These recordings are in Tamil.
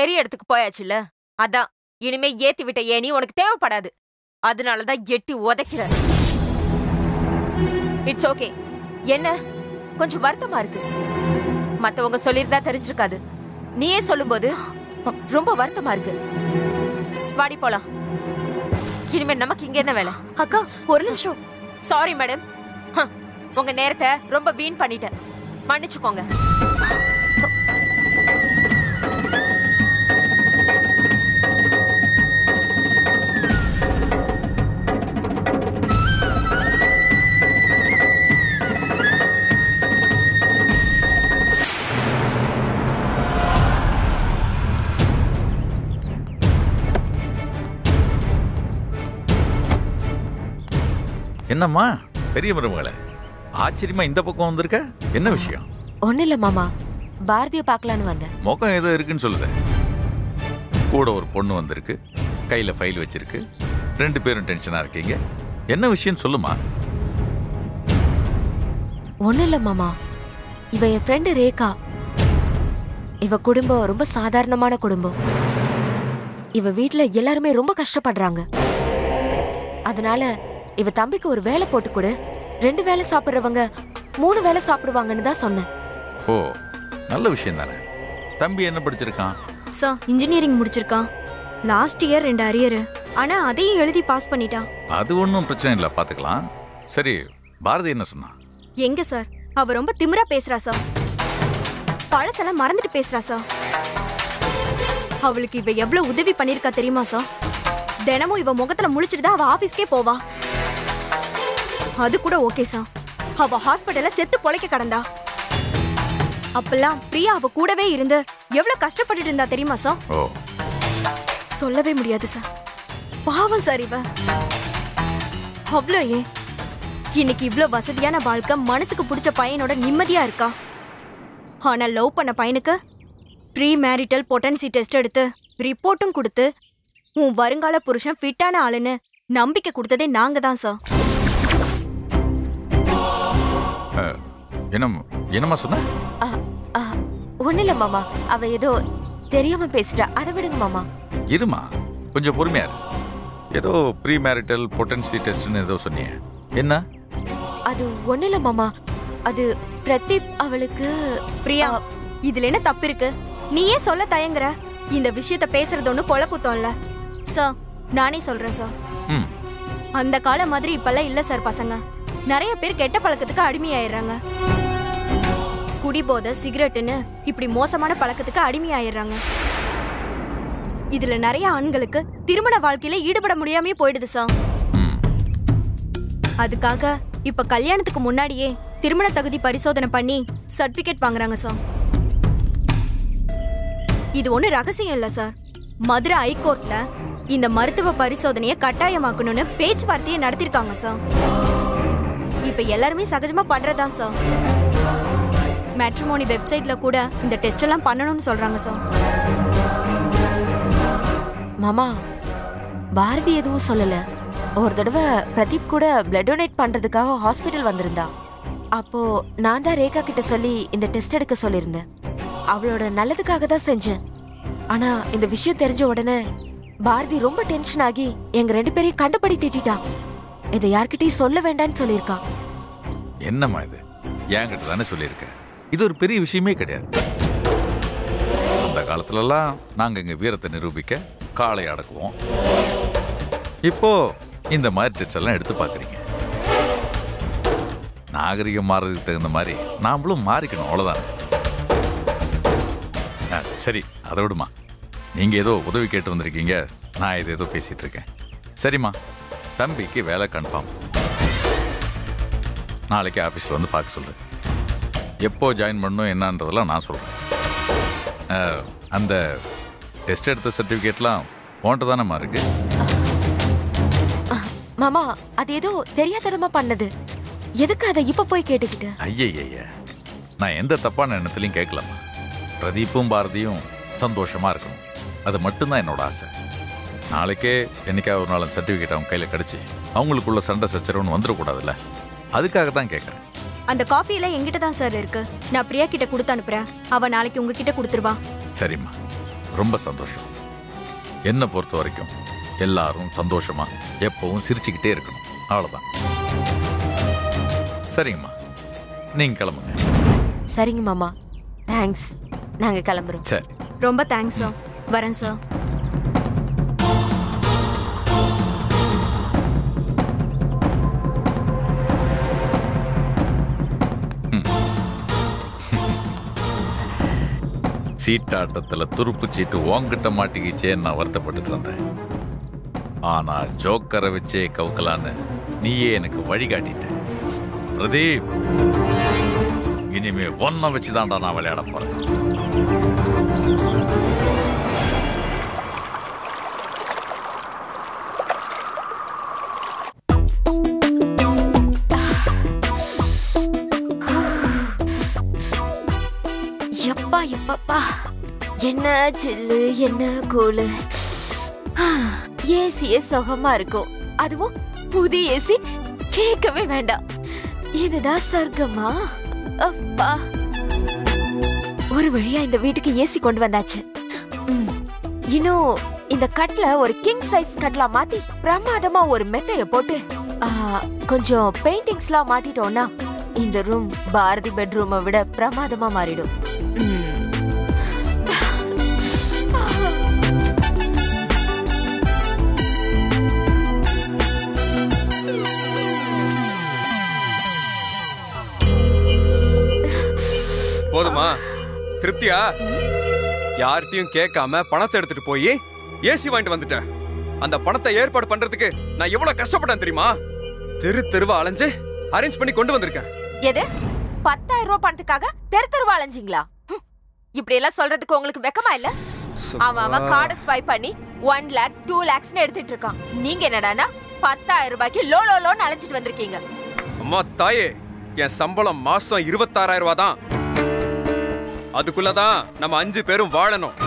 பெரிய இடத்துக்கு போயாச்சுல்ல, அதான் இனிமே ஏத்தி விட்ட ஏணி உனக்கு தேவைப்படாது. அதனாலதான் எட்டி உதைக்கிற. It's okay. என்ன கொஞ்சம் வருத்தமா இருக்கு? மத்தவங்க சொல்லிருந்தா தெரிஞ்சிருக்காது. நீயே சொல்லும்போது ரொம்ப வருத்தமா இருக்கு. வாடி போலாம். இனிமே நமக்கு இங்க என்ன வேலை? அக்கா ஒரு நிமிஷம். சாரி மேடம், உங்க நேரத்தை ரொம்ப வீண் பண்ணிட்டேன், மன்னிச்சுக்கோங்க. என்னம்மா பெரிய மருமகளே, ஆச்சரியமா இந்த பக்கம் வந்திருக்க? என்ன விஷயம்? ஒன்னும் இல்ல மாமா, பாரதிய பார்க்கலான்னு வந்தேன். முகம் ஏதோ இருக்குன்னு சொல்லுத. கூட ஒரு பொண்ணு வந்திருக்கு, கையில ஃபைல் வச்சிருக்கு, 2 பேரும் டென்ஷனா இருக்கீங்க. என்ன விஷயம் சொல்லுமா? ஒன்னும் இல்ல மாமா, இவ என் ஃப்ரெண்டு ரேகா. இவ குடும்பம் ரொம்ப சாதாரணமான குடும்பம். இவ வீட்டுல எல்லாருமே ரொம்ப கஷ்டப்படுறாங்க. அதனால இவ தம்பிக்கு ஒரு வேலை போட்டு கொடு, 2 வேளை சாப்பிடுறவங்க 3 வேளை சாப்பிடுவாங்கன்னு தான் சொன்னேன். ஓ, நல்ல விஷயம் தானே. தம்பி என்ன படிச்சிருக்கான்? சார் இன்ஜினியரிங் முடிச்சிருக்கான். லாஸ்ட் இயர் 2 அரியர், ஆனா அதையும் எழுதி பாஸ் பண்ணிட்டான். அது ஒன்றும் பிரச்சனை இல்லை, பாத்துக்கலாம். சரி, பாரதி என்ன சொன்னா? எங்க சார், அவ ரொம்ப திமிரா பேசுறா சார். பழசெல்லாம் மறந்துட்டு பேசுறா சார். அவளுக்கு இவ எவ்வளவு உதவி பண்ணிருக்கா தெரியுமா சார்? தினமும் இவ முகத்துல முழிச்சிட்டு தான் அவ ஆபீஸ்க்கே போவா. அது கூட ஓகே சார், அவ ஹாஸ்பிட்டல்ல செத்து பொழைக்க கடந்தா. அப்பெல்லாம் பிரியா அவ கூடவே இருந்து எவ்வளவு கஷ்டப்பட்டுட்டு இருந்தா தெரியுமா சார்? சொல்லவே முடியாது சார். பாவம் சார் இவ. அவ்வளோ ஏன் இன்னைக்கு இவ்ளோ வசதியான வாழ்க்கை, மனசுக்கு பிடிச்ச பையனோட நிம்மதியா இருக்கா. ஆனா லவ் பண்ண பையனுக்கு ப்ரீ மேரிட்டல் பொட்டன்சி டெஸ்ட் எடுத்து ரிப்போர்ட்டும் கொடுத்து உன் வருங்கால புருஷன் ஃபிட்டான ஆளுன்னு நம்பிக்கை கொடுத்ததே நாங்க தான் சார். என்னம்மா சொன்ன? ஒன்னும் இல்ல மாமா, அவ ஏதோ தெரியாம பேசிட்டா, அதை விடுங்க மாமா. இருமா, கொஞ்சம் பொறுமையா இரு. ஏதோ ப்ரீ மேரிட்டல் பொட்டன்சி டெஸ்ட்னு ஏதோ சொன்னீங்க, என்ன? அது ஒன்னும் இல்ல மாமா, அது பிரதீப் அவளுக்கு. பிரியா, இதுல என்ன தப்பு இருக்கு? நீயே சொல்ல தயங்குற. இந்த விஷயத்த பேசுறது ஒண்ணு கொலை குத்தம் இல்ல சார். நானே சொல்றேன் சார். அந்த காலம் மாதிரி இப்பெல்லாம் இல்ல சார். பசங்க நிறைய பேர் கெட்ட பழக்கத்துக்கு அடிமையாயிடுறாங்க. குடிபோதை, சிகரெட்டுன்னு இப்படி மோசமான பழக்கத்துக்கு அடிமையாயிடுறாங்க. இதுல நிறைய ஆண்களுக்கு திருமண வாழ்க்கையில ஈடுபட முடியாமே போயிடுது சார். அதுக்காக இப்ப கல்யாணத்துக்கு முன்னாடியே திருமண தகுதி பரிசோதனை பண்ணி சர்டிபிகேட் வாங்குறாங்க சார். இது ஒண்ணு ரகசியம் இல்ல சார். மதுரை ஹைகோர்ட்ல இந்த மருத்துவ பரிசோதனையை கட்டாயமாக்கணும்னு பேச்சுவார்த்தையை நடத்திருக்காங்க சார். இப்ப எல்லாருமே சகஜமா பண்றதுதான் சார். மேட்ரிமோனி வெப்சைட்ல கூட இந்த டெஸ்ட் எல்லாம் பண்ணணும்னு சொல்றாங்க சார். மாமா, பாரதி எதுவும் சொல்லல. ஒரு தடவை பிரதீப் கூட பிளட் டொனேட் பண்றதுக்காக ஹாஸ்பிட்டல் வந்திருந்தா. அப்போ நான் தான் ரேகா கிட்ட சொல்லி இந்த டெஸ்ட் எடுக்க சொல்லியிருந்தேன். அவளோட நல்லதுக்காக தான் செஞ்சேன். ஆனா இந்த விஷயம் தெரிஞ்ச உடனே பாரதி ரொம்ப டென்ஷன் ஆகி எங்க 2 பேரையும் கண்டுபடி திட்டா. இதை யார்கிட்டயும் சொல்ல வேண்டாம்னு சொல்லியிருக்கா. என்னம்மா இது? என்கிட்ட தானே சொல்லியிருக்க. இது ஒரு பெரிய விஷயமே கிடையாது. அந்த காலத்துலலாம் நாங்க எங்க வீரத்தை நிரூபிக்க காளை அடக்குவோம். இப்போ இந்த மாதிரி டெஸ்ட் எல்லாம் எடுத்து பாக்குறீங்க. நாகரிகம் மாறதுக்கு தகுந்த மாதிரி நாமளும் மாறிக்கணும், அவ்வளவுதான். சரி, அதை விடுமா. நீங்க ஏதோ உதவி கேட்டு வந்திருக்கீங்க, நான் இது ஏதோ பேசிட்டு இருக்கேன். சரிம்மா, தம்பிக்கு வேலை கன்ஃபார்ம். நாளைக்கு ஆஃபீஸில் வந்து பார்க்க சொல்லு. எப்போ ஜாயின் பண்ணணும் என்னன்றதெல்லாம் நான் சொல்கிறேன். அந்த டெஸ்ட் எடுத்த சர்டிஃபிகேட்லாம் உன்கிட்ட தானேம்மா இருக்கு? மாமா, அது ஏதோ தெரியாதனமா பண்ணது. எதுக்கு அதை இப்ப போய் கேட்டுக்கிட்டு? ஐயய்ய, நான் எந்த தப்பான எண்ணத்துலையும் கேட்கலாமா. பிரதீப்பும் பாரதியும் சந்தோஷமா இருக்கணும், அது மட்டும்தான் என்னோட ஆசை. நாளைக்கே என்னைக்காவது ஒரு நாள் சர்டிஃபிகேட் அவங்க கையில் கிடச்சி அவங்களுக்குள்ள சண்டை சச்சரவுன்னு வந்துடக்கூடாதுல்ல, அதுக்காக தான் கேட்குறேன். அந்த காப்பியெல்லாம் எங்கிட்ட தான் சார் இருக்கு. நான் பிரியா கிட்ட கொடுத்து அனுப்புறேன். அவ நாளைக்கு உங்ககிட்ட கொடுத்துருவா. சரிம்மா, ரொம்ப சந்தோஷம். என்னை பொறுத்த வரைக்கும் எல்லாரும் சந்தோஷமா எப்பவும் சிரிச்சுக்கிட்டே இருக்கணும், அவ்வளவுதான். சரிங்கம்மா, நீங்க கிளம்புங்க. சரிங்க மாமா, தேங்க்ஸ். நாங்க கிளம்புறோம். சரி, ரொம்ப தேங்க்ஸ் சார். வரேன் சார். சீட்டாட்டத்துல துருப்பு சீட்டு உன்கிட்ட மாட்டிக்கிச்சே நான் வருத்தப்பட்டு இருந்தேன். ஆனா ஜோக்கரை வச்சே கவுக்கலான்னு நீயே எனக்கு வழிகாட்டிட்ட. பிரதீப், இனிமே ஒன்ன வச்சுதான்டா நான் விளையாட போறேன். எப்பா எப்பப்பா, என்ன சில்லு என்ன கூலு. ஏசியே சுகமா இருக்கும், அதுவும் புதிய ஏசி கேட்கவே வேண்டாம். இதுதான் சொர்க்கமா? அப்பா, ஒரு வழியா இந்த வீட்டுக்கு ஏசி கொண்டு வந்தாச்சு. இன்னும் இந்த கட்ல ஒரு கிங் சைஸ் கட்லா மாத்தி பிரமாதமா ஒரு மெத்தைய போட்டு கொஞ்சம் பெயிண்டிங்ஸ்லாம் மாட்டிட்டோம்னா இந்த ரூம் பாரதி பெட்ரூமை விட பிரமாதமா மாறிடும். போதுமா? திருப்தியா? யார்கிட்டயும் கேட்காம பணத்தை எடுத்துட்டு போய் ஏசி வாங்கிட்டு வந்துட்டேன். அந்த பணத்தை ஏற்பாடு பண்றதுக்கு நான் எவ்வளவு கஷ்டப்பட்டேன் தெரியுமா? தெருவா அலைஞ்சு அரேஞ்ச் பண்ணி கொண்டு வந்திருக்கேன். எது 10,000 ரூபாய் பணத்துக்காக தெருவா அலைஞ்சிங்களா? இப்படி எல்லாம் சொல்றதுக்கு உங்களுக்கு வெக்கமா இல்ல? அவன் கார்டை ஸ்வைப் பண்ணி 1 lakh 2 lakhs எடுத்துட்டு இருக்கான். நீங்க என்னடானா 10,000 ரூபாய்க்கு லோன்னு அலைஞ்சிட்டு வந்திருக்கீங்க. அம்மா தாயே, என் சம்பளம் மாசம் 26,000 ரூபாய் தான். அதுக்குள்ளதான் நம்ம 5 பேரும் வாழணும்.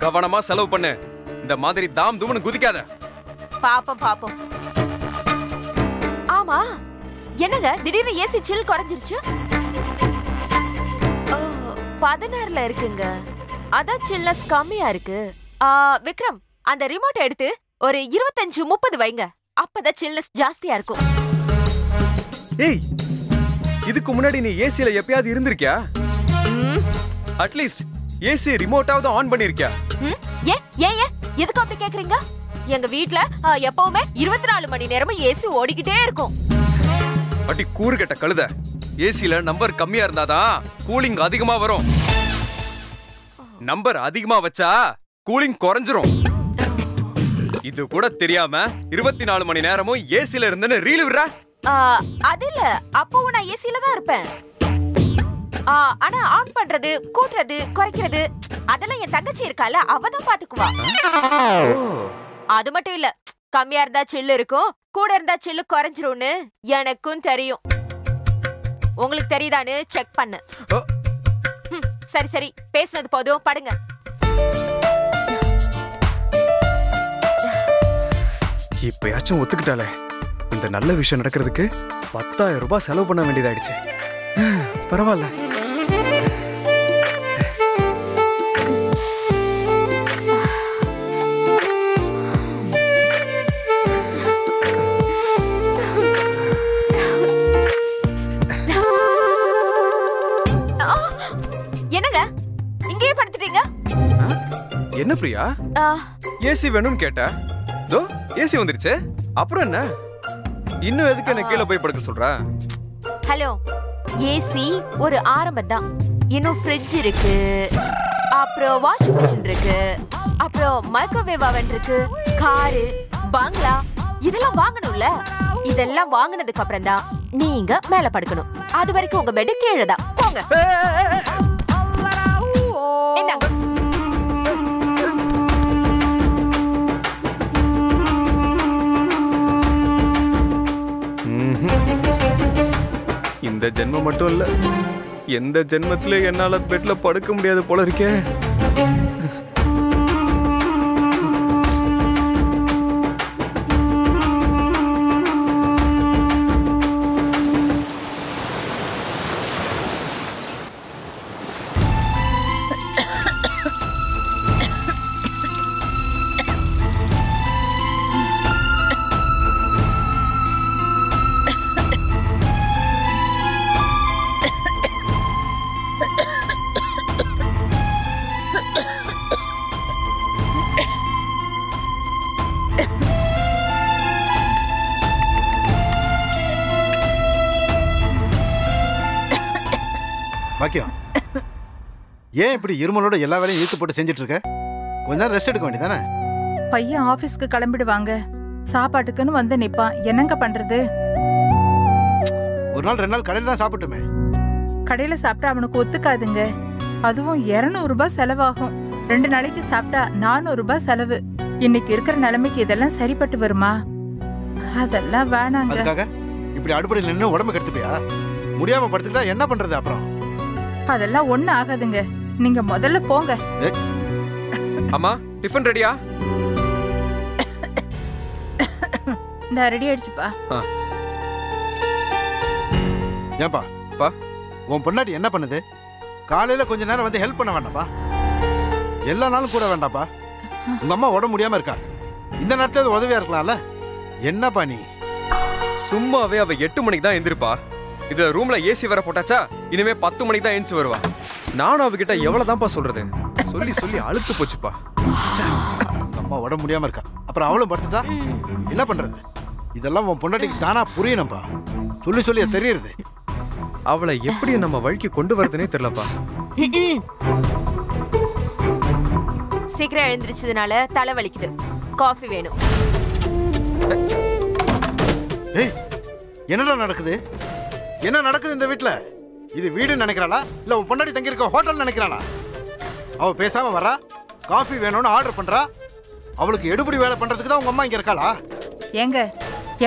கவனமா செலவு பண்ணு. இந்த மாதிரி தாம் தூம்னு குதிக்காத. பாப்போம். ஆமா, என்னங்க திடீர்னு ஏசி சில் குறைஞ்சிருச்சு? 16ல இருக்குங்க, அதான் சில்னஸ் கம்மியா இருக்கு. விக்ரம், அந்த ரிமோட் எடுத்து ஒரு 25-30 வைங்க, அப்பதான் சில்னஸ் ஜாஸ்தியா இருக்கும். ஏய், இதுக்கு முன்னாடி நீ ஏசில எப்பயாவது இருந்திருக்கியா? அட்லீஸ்ட் ஏசி ரிமோட்டாவது ஆன் பண்ணிருக்கியா? ஏன் எதுக்கு அப்படி கேக்குறீங்க? எங்க வீட்ல எப்பவுமே 24 மணி நேரமும் ஏசி ஓடிக்கிட்டே இருக்கும். அடி கூறுகட்ட கழுத, ஏசில நம்பர் கம்மியா இருந்தாதான் கூலிங் அதிகமா வரும். நம்பர் அதிகமா வச்சா கூலிங் குறைஞ்சிரும். இது கூட தெரியாம 24 மணி நேரமும் ஏசில இருந்தேன்னு ரீல் விடுற? அது இல்ல, அப்பவும் நான் ஏசில தான் இருப்பேன். ஆனா ஆன் பண்றது, கூட்டுறது, குறைக்கிறது அதெல்லாம் என் தங்கச்சி இருக்கால, அவதான் பாத்துக்குவா. அது மட்டும் இல்ல, கம்மியா இருந்தா சில்லு இருக்கும், கூட இருந்தா சில்லு குறைஞ்சிரும்னு எனக்கும் தெரியும். உங்களுக்கு தெரியுதான்னு செக் பண்ணு. சரி, பேசுனது போதும், படுங்க. இப்பயாச்சும் ஒத்துக்கிட்டாலே. இந்த நல்ல விஷயம் நடக்கிறதுக்கு 10,000 ரூபாய் செலவு பண்ண வேண்டியதாயிடுச்சு. பரவாயில்ல. என்னங்க இங்கேயே படுத்துட்டீங்க? என்ன பிரியா, ஏசி வேணும்னு கேட்ட? தோ ஏசி வந்துருச்சு, அப்புறம் என்ன? இன்னும் எதுக்கு என்ன கீழே போய் படுக்க சொல்ற? ஹலோ, ஏசி ஒரு ஆரம்பம் தான். இன்னும் ஃப்ரிட்ஜ் இருக்கு, அப்புறம் வாஷிங் மிஷின் இருக்கு, அப்புறம் மைக்ரோவேவ் அவன் இருக்கு, காரு, பங்களா இதெல்லாம் வாங்கணும்ல. இதெல்லாம் வாங்கினதுக்கு அப்புறம் தான் நீங்க மேல படுக்கணும். அது வரைக்கும் உங்க பெட் கீழே தான். போங்க. என்னங்க? இந்த ஜென்மம் மட்டும் இல்ல, எந்த ஜென்மத்திலே என்னால பெட்ல படுக்க முடியாது போல இருக்கே. பாக்கியம், ஏன் இப்படி இருமலோட எல்லா வேலையும் இழுத்து போட்டு செஞ்சுட்டு இருக்க? கொஞ்ச நேரம் ரெஸ்ட் எடுக்க வேண்டியதானே? பையன் ஆபீஸ்க்கு கிளம்பிடுவாங்க, சாப்பாட்டுக்குன்னு வந்து நிப்பான். என்னங்க பண்றது? ஒரு நாள் 2 நாள் கடையில் தான் சாப்பிட்டுமே. கடையில சாப்பிட்டா அவனுக்கு ஒத்துக்காதுங்க. அதுவும் 200 ரூபாய் செலவாகும். 2 நாளைக்கு சாப்பிட்டா 400 ரூபாய் செலவு. இன்னைக்கு இருக்கிற நிலைமைக்கு இதெல்லாம் சரிப்பட்டு வருமா? அதெல்லாம் வேணாங்க. அதுக்காக இப்படி அடுப்படியில் நின்று உடம்பு கெடுத்துப்பியா? முடியாம படுத்துக்கிட்டா என்ன பண்றது அப்புறம்? அதெல்லாம் ஒண்ணு ஆகாதுங்க. நீங்க முதல்ல போங்க. அம்மா டிஃபன் ரெடியா? இந்த ரெடி ஆயிடுச்சுப்பா. ஏன்பா உன் பொண்டாட்டி என்ன பண்ணுது? காலையில கொஞ்ச நேரம் வந்து ஹெல்ப் பண்ண வேண்டாப்பா? எல்லா நாளும் கூட வேண்டாப்பா? உங்க அம்மா உடம்பு முடியாம இருக்கா, இந்த நேரத்துல உதவியா இருக்கலாம்ல? என்னப்பா நீ? சும்மாவே அவ 8 மணிக்கு தான் எந்திருப்பா. இதுல ரூம்ல ஏசி வேற போட்டாச்சா, இனிமே 10 மணிக்கு தான் எந்திச்சு வருவா. நானும் அவகிட்ட எவ்வளவுதான்ப்பா சொல்றது, சொல்லி சொல்லி அழுத்து போச்சுப்பா. அம்மா உடம்பு முடியாம இருக்கா, அப்புறம் அவளும் படுத்துட்டா என்ன பண்றது? இதெல்லாம் உன் பொண்டாட்டிக்கு தானா புரியணும்பா. சொல்லி சொல்லி தெரியுது. அவளை எப்படி நம்ம வழிக்கு கொண்டு வரதுனே தெரியலப்பா. சீக்கிரம் எழுந்திருச்சதுனால தலை வலிக்குது, காஃபி வேணும். ஏய், என்னடா நடக்குது? என்ன நடக்குது இந்த வீட்டுல? இது வீடுன்னு நினைக்கிறாளா இல்ல உன் பொண்டாட்டி தங்கி இருக்க ஹோட்டல் நினைக்கிறாளா? அவ பேசாம வரா, காஃபி வேணும்னு ஆர்டர் பண்றா. அவளுக்கு எடுபடி வேலை பண்றதுக்கு தான் உங்க அம்மா இங்க இருக்காளா? ஏங்க,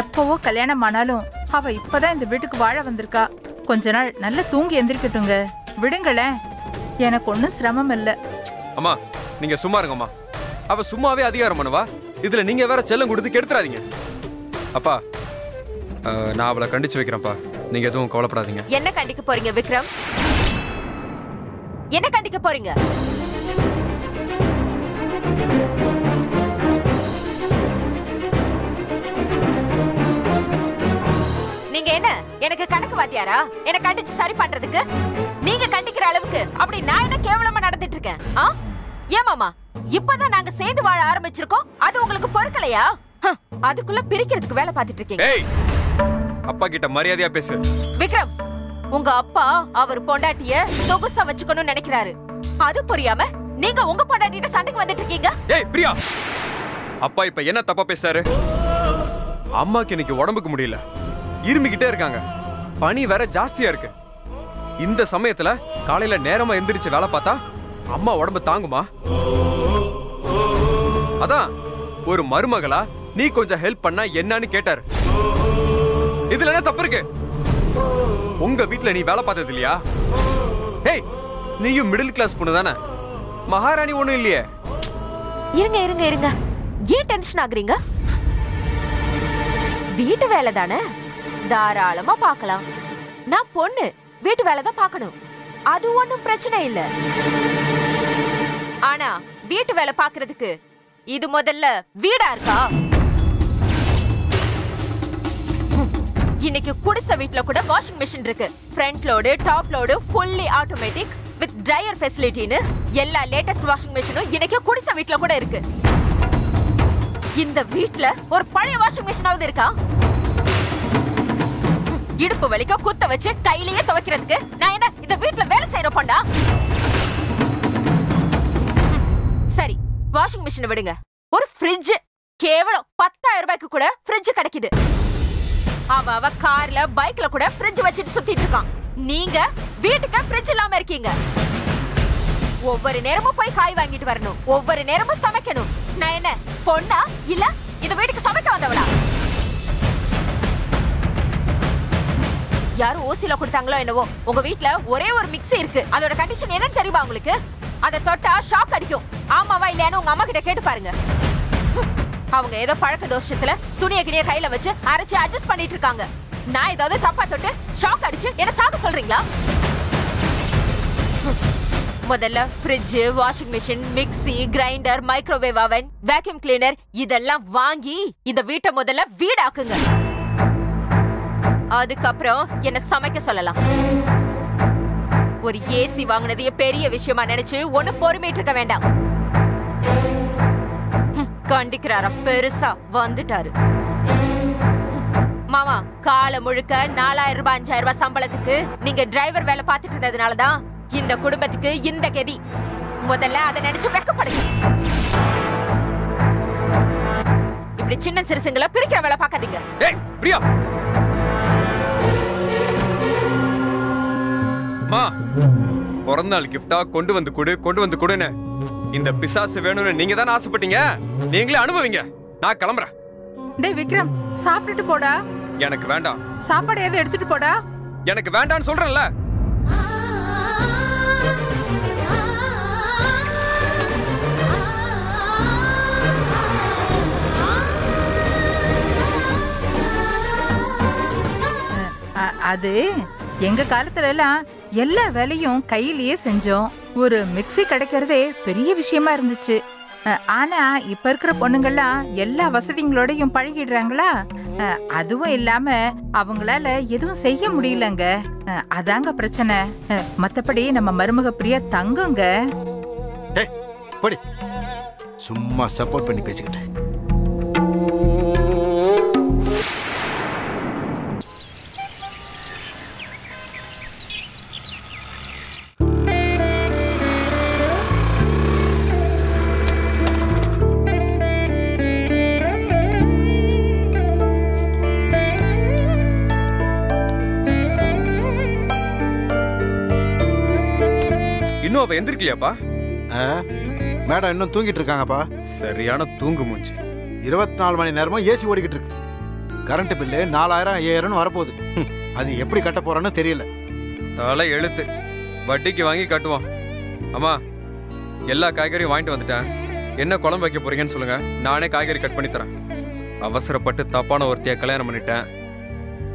எப்பவோ கல்யாணம் ஆனாலும் அவ இப்பதான் இந்த வீட்டுக்கு வாழ வந்திருக்கா. கொஞ்ச நாள் நல்லா தூங்கி எந்திரிக்கட்டுங்க, விடுங்களேன். எனக்கு ஒன்றும் சிரமம் இல்லை. அம்மா நீங்க சும்மா இருங்கம்மா. அவ சும்மாவே அதிகாரம் பண்ணுவா, இதுல நீங்க வேற செல்லம் கொடுத்து கெடுத்துறாதீங்க. அப்பா நான் அவளை கண்டிச்சு வைக்கிறேன்ப்பா, நீங்க எதுவும் கவலைப்படாதீங்க. என்ன கண்டிக்க போறீங்க விக்ரம்? என்ன கண்டிக்க போறீங்க? நீங்க என்ன எனக்கு கணக்கு வாத்தியாரா? என்ன கண்டிச்சு சரி பண்றதுக்கு? நீங்க கண்டிக்கிற அளவுக்கு அப்படி நான் என்ன கேவலமா நடந்துட்டு இருக்கேன்? ஏன் மாமா, இப்பதான் நாங்க சேர்ந்து வாழ ஆரம்பிச்சிருக்கோம், அது உங்களுக்கு பொறுக்கலையா? அதுக்குள்ள பிரிக்கிறதுக்கு வேலை பார்த்துட்டு இருக்கீங்க. ஏய், அப்பா கிட்ட மரியாதையா பேசு. விக்ரம், உங்க அப்பா அவர் பொண்டாட்டிய சொகுசா வச்சுக்கணும்னு நினைக்கிறாரு. அது புரியாம நீங்க உங்க பொண்டாட்டிட்ட சண்டைக்கு வந்துட்டு இருக்கீங்க. ஏய் பிரியா, அப்பா இப்ப என்ன தப்பா பேசாரு? அம்மாக்கு இன்னைக்கு உடம்புக்கு முடியல, இருமிக்கிட்டே இருக்காங்க, பனி வேற ஜாஸ்தியா இருக்கு. இந்த சமயத்துல காலையில நேரமா எந்திரிச்சு வேலை பார்த்தா அம்மா உடம்பு தாங்குமா? அதான் ஒரு மருமகளா நீ கொஞ்சம் ஹெல்ப் பண்ணா என்னன்னு கேட்டாரு. இதுல என்ன தப்பு இருக்கு? உங்க வீட்டுல நீ வேலை பார்த்தது இல்லையா? ஏய், நீயும் மிடில் கிளாஸ் பொண்ணு தானே, மகாராணி ஒண்ணும் இல்லையே. இருங்க இருங்க இருங்க, ஏன் டென்ஷன் ஆகுறீங்க? வீட்டு வேலை தானே, தாராளமா பார்க்கலாம். நான் பொண்ணு, வீட்டு வேலை தான் பார்க்கணும், அது ஒண்ணும் பிரச்சனை இல்ல. ஆனா வீட்டு வேலை பார்க்கிறதுக்கு இது முதல்ல வீடா இருக்கா? இன்னைக்கு குடிசை வீட்ல கூட வாஷிங் மெஷின் இருக்கு, front load top load fully automatic with dryer ஃபெசிலிட்டின்னு எல்லா லேட்டஸ்ட் வாஷிங் மெஷினும் இன்னைக்கு குடிசை வீட்ல கூட இருக்கு. இந்த வீட்ல ஒரு பழைய வாஷிங் மெஷினாவது இருக்கா? இடுப்பு வலிக்க குத்த வச்சு கையிலேயே துவைக்கிறதுக்கு நான் என்ன இந்த வீட்ல வேலை செய்யறோம் பண்டா? சரி, வாஷிங் மெஷினை விடுங்க, ஒரு ஃப்ரிட்ஜ் கேவலம் 10,000 ரூபாய்க்கு கூட ஃப்ரிட்ஜ் கிடைக்குது. அவ கார்ல பைக்ல கூட ஃப்ரிட்ஜ் வச்சிட்டு சுத்திட்டு இருக்கான். நீங்க வீட்டுக்கு ஃப்ரிட்ஜ் இல்லாம இருக்கீங்க. ஒவ்வொரு நேரமும் போய் காய் வாங்கிட்டு வரணும், ஒவ்வொரு நேரமும் சமைக்கணும். நான் என்ன பொண்ணா இல்ல இந்த வீட்டுக்கு சமைக்க வந்தவளா? யாரும் ஓசில கொடுத்தாங்களோ என்னவோ, உங்க வீட்ல ஒரே ஒரு மிக்ஸி இருக்கு, அதோட கண்டிஷன் என்னன்னு தெரியுமா உங்களுக்கு? அதை தொட்டா ஷாக் அடிக்கும். ஆமாவா இல்லையான்னு உங்க அம்மா கிட்ட கேட்டு பாருங்க. அவங்க ஏதோ பழக்க தோஷத்துல துணிய கிணிய கையில வச்சு அரைச்சு அட்ஜஸ்ட் பண்ணிட்டு இருக்காங்க. நான் ஏதாவது தப்பா தொட்டு ஷாக் அடிச்சு என்ன சாக சொல்றீங்களா? முதல்ல fridge, washing machine, mixie, grinder, microwave அவன், வேக்யூம் கிளீனர் இதெல்லாம் வாங்கி இந்த வீட்டை முதல்ல வீடாக்குங்க. அதுக்கப்புறம் என்ன சமைக்க சொல்லலாம். ஒரு ஏசி வாங்கினதையே பெரிய விஷயமா நினைச்சு ஒண்ணு பொறுமைட்டு இருக்க வேண்டாம். கண்டிக்கிறாரா பெருசா வந்துட்டாரு. மாமா காலை முழுக்க 4000 ரூபாய் 5000 ரூபாய் சம்பளத்துக்கு நீங்க டிரைவர் வேலை பார்த்துட்டு இருந்ததுனாலதான் இந்த குடும்பத்துக்கு இந்த கதி. முதல்ல அதை நினைச்சு வெக்கப்படுங்க. இப்படி சின்ன சிறுசுங்களை பிரிக்கிற வேலை பார்க்காதீங்க. ஏய் பிரியா, மா பிறந்த நாள் கிஃப்டா கொண்டு வந்து கொடுன்னு இந்த பிசாசு வேணும்னு நீங்க தானே ஆசைப்பட்டீங்க. நீங்களே அனுபவிங்க. நான் கிளம்புறேன். டேய் விக்ரம், சாப்பிட்டுட்டு போடா. எனக்கு வேண்டாம். சாப்பாடு ஏதோ எடுத்துட்டு போடா. எனக்கு வேண்டான்னு சொல்றேன்ல. அது எங்க காலத்துல எல்லாம் எல்லா வேலையும் கையிலேயே செஞ்சோம். ஒரு மிக்ஸி கிடைக்கிறதே பெரிய விஷயமா இருந்துச்சு. ஆனா இப்ப இருக்கிற பொண்ணுங்கெல்லாம் எல்லா வசதிங்களோடையும் பழகிடுறாங்களா. அதுவும் இல்லாம அவங்களால எதுவும் செய்ய முடியலங்க. அதாங்க பிரச்சனை. மத்தபடி நம்ம மருமக பிரியா தங்குங்க. சும்மா சப்போர்ட் பண்ணி பேசிக்கிட்டு. இன்னும் அவ எந்திரிக்கலையாப்பா? மேடம் இன்னும் தூங்கிட்டு இருக்காங்கப்பா. சரியான தூங்கு மூச்சு. 24 மணி நேரமும் ஏசி ஓடிக்கிட்டு இருக்கு. கரண்ட் பில்லு 4000 5000 வரப்போகுது. அது எப்படி கட்ட போறோன்னு தெரியல. தலை எழுத்து. வட்டிக்கு வாங்கி கட்டுவான். அம்மா எல்லா காய்கறியும் வாங்கிட்டு வந்துட்டேன். என்ன குழம்பு வைக்க போறீங்கன்னு சொல்லுங்க, நானே காய்கறி கட் பண்ணி தரேன். அவசரப்பட்டு தப்பான ஒருத்தைய கல்யாணம் பண்ணிட்டேன்.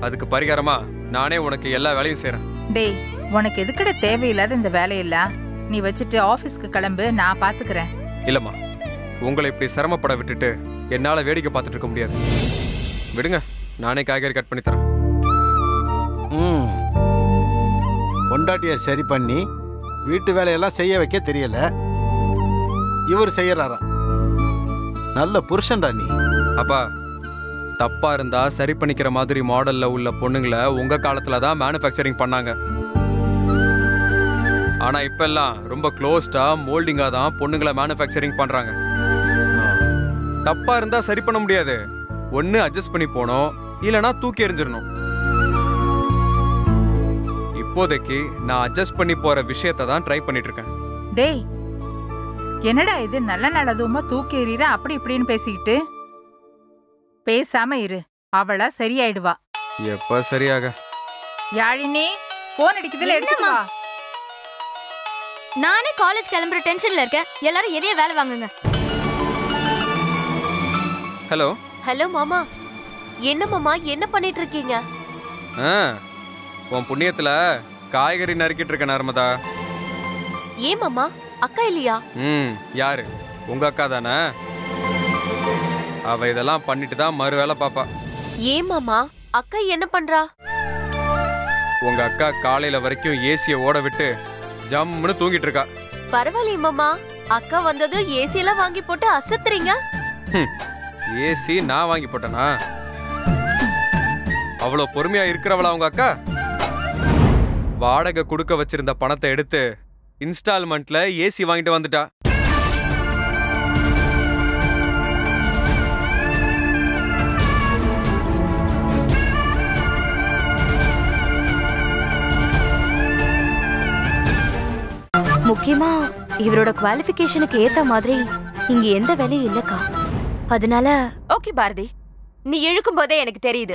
அதுக்கு பரிகாரமா நானே உனக்கு எல்லா வேலையும் செய்யறேன். டேய், உனக்கு எதுக்கட தேவையில்லாத இந்த வேலையெல்லாம் நீ வச்சுட்டு ஆபீஸ்க்கு கிளம்பு, நான் பாத்துக்கிறேன். இல்லம்மா, உங்களை இப்படி சிரமப்பட விட்டுட்டு என்னால வேடிக்கை பார்த்துட்டு இருக்க முடியாது. விடுங்க, நானே காய்கறி கட் பண்ணி தரேன். பொண்டாட்டிய சரி பண்ணி வீட்டு வேலையெல்லாம் செய்ய வைக்க தெரியல. இவர் செய்யறாரா? நல்ல புருஷன்டா நீ. அப்பா, தப்பா இருந்தா சரி பண்ணிக்கிற மாதிரி மாடல்ல உள்ள பொண்ணுங்களை உங்க காலத்துல தான் மேனுஃபேக்சரிங் பண்ணாங்க. ஆனா இப்ப எல்லாம் ரொம்ப க்ளோஸ்டா மோல்டிங்கா தான் பொண்ணுங்களை மேனுஃபேக்சரிங் பண்றாங்க. தப்பா இருந்தா சரி பண்ண முடியாது. ஒண்ணு அட்ஜஸ்ட் பண்ணி போனோம், இல்லனா தூக்கி எறிஞ்சிடணும். இப்போதைக்கு நான் அட்ஜஸ்ட் பண்ணி போற விஷயத்தை தான் ட்ரை பண்ணிட்டு இருக்கேன். டேய், என்னடா இது நல்ல நல்லதுமா தூக்கி எறிற அப்படி இப்படின்னு பேசிக்கிட்டு? பேசாம இரு, அவளா சரியாயிடுவா. எப்ப சரியாக? யாழினி, போன் அடிக்குதுல, எடுத்துட்டு வா. நானே காலேஜ் கிளம்புற டென்ஷன்ல இருக்கேன். எல்லாரும் எதைய வேலை வாங்குங்க. ஹலோ. ஹலோ மாமா. என்ன மாமா, என்ன பண்ணிட்டு இருக்கீங்க? உன் புண்ணியத்துல காய்கறி நறுக்கிட்டு இருக்க நர்மதா. ஏன் மாமா, அக்கா இல்லையா? யாரு? உங்க அக்கா தானே. அவ இதெல்லாம் பண்ணிட்டு தான் மறு வேலை பாப்பா. ஏன் மாமா, அக்கா என்ன பண்றா? உங்க அக்கா காலையில வரைக்கும் ஏசிய ஓட விட்டு ஜம்முன்னு தூங்கிட்டு இருக்கா. பரவாயில்லையே மாமா, அக்கா வந்ததும் ஏசி எல்லாம் வாங்கி போட்டு அசத்துறீங்க. ஏசி நான் வாங்கி போட்டேனா? அவ்வளவு பொறுமையா இருக்கிறவளா உங்க அக்கா? வாடகை கொடுக்க வச்சிருந்த பணத்தை எடுத்து இன்ஸ்டால்மெண்ட்ல ஏசி வாங்கிட்டு வந்துட்டா. முக்கியமா இவரோட குவாலிஃபிகேஷனுக்கு ஏத்த மாதிரி இங்க எந்த வேலையும் இல்லக்கா. அதனால ஓகே பாரதி, நீ இழுக்கும் போதே எனக்கு தெரியுது